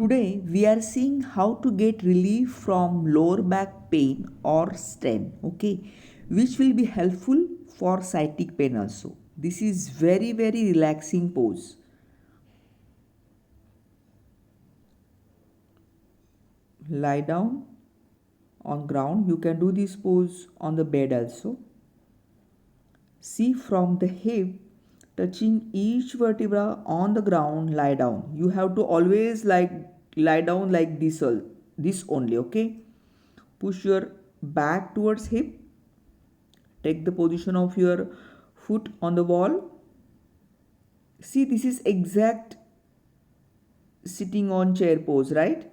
Today we are seeing how to get relief from lower back pain or strain, okay, which will be helpful for sciatic pain also. This is very relaxing pose. Lie down on ground. You can do this pose on the bed also. See from the hip touching each vertebra on the ground, lie down. You have to always lie down like this only, okay? Push your back towards hip. Take the position of your foot on the wall. See, this is exact sitting on chair pose, right?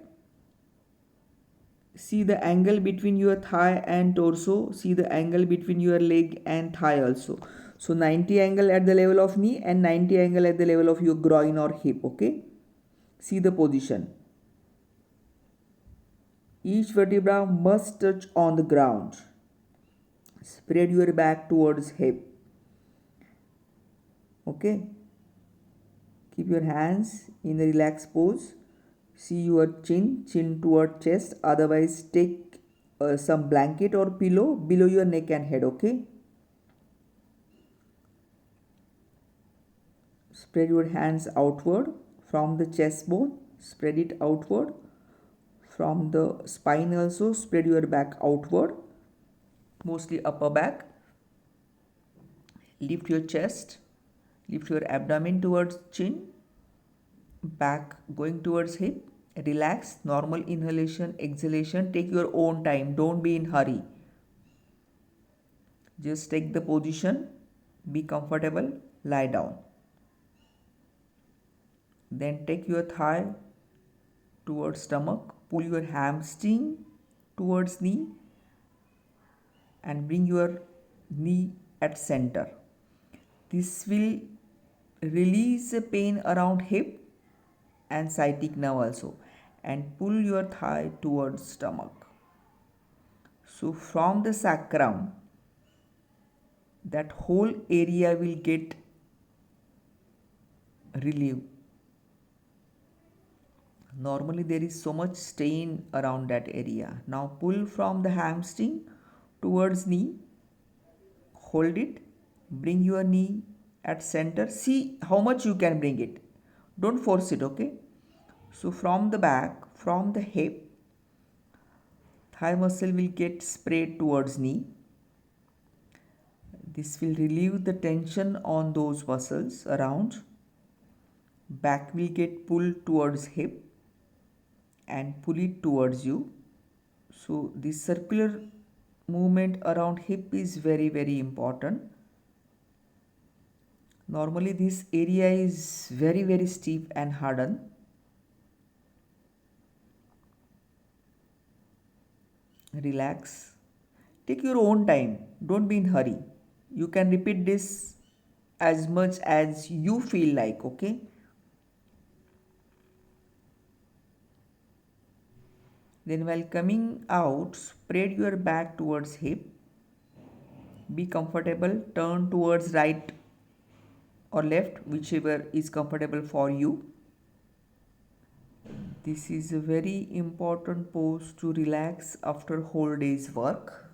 See the angle between your thigh and torso. See the angle between your leg and thigh also. So 90 angle at the level of knee and 90 angle at the level of your groin or hip, okay? See the position. Each vertebra must touch on the ground. Spread your back towards hip. Okay? Keep your hands in a relaxed pose. See your chin toward chest. Otherwise, take some blanket or pillow below your neck and head. Okay? Spread your hands outward from the chest bone. Spread it outward from the spine also. Spread your back outward, mostly upper back. Lift your chest. Lift your abdomen towards chin. Back going towards hip. Relax. Normal inhalation, exhalation. Take your own time. Don't be in hurry. Just take the position. Be comfortable. Lie down. Then take your thigh towards stomach. Pull your hamstring towards knee and bring your knee at center. This will release the pain around hip and sciatic nerve also, and pull your thigh towards stomach. So from the sacrum, that whole area will get relief. Normally there is so much strain around that area. Now pull from the hamstring towards knee. Hold it. Bring your knee at center. See how much you can bring it. Don't force it, okay? So from the back, from the hip, thigh muscle will get sprayed towards knee. This will relieve the tension on those muscles around. Back will get pulled towards hip and pull it towards you. So this circular movement around hip is very important. Normally this area is very stiff and hardened. Relax. Take your own time. Don't be in hurry. You can repeat this as much as you feel like, okay? Then while coming out, spread your back towards hip. Be comfortable. Turn towards right or left, whichever is comfortable for you. This is a very important pose to relax after whole day's work.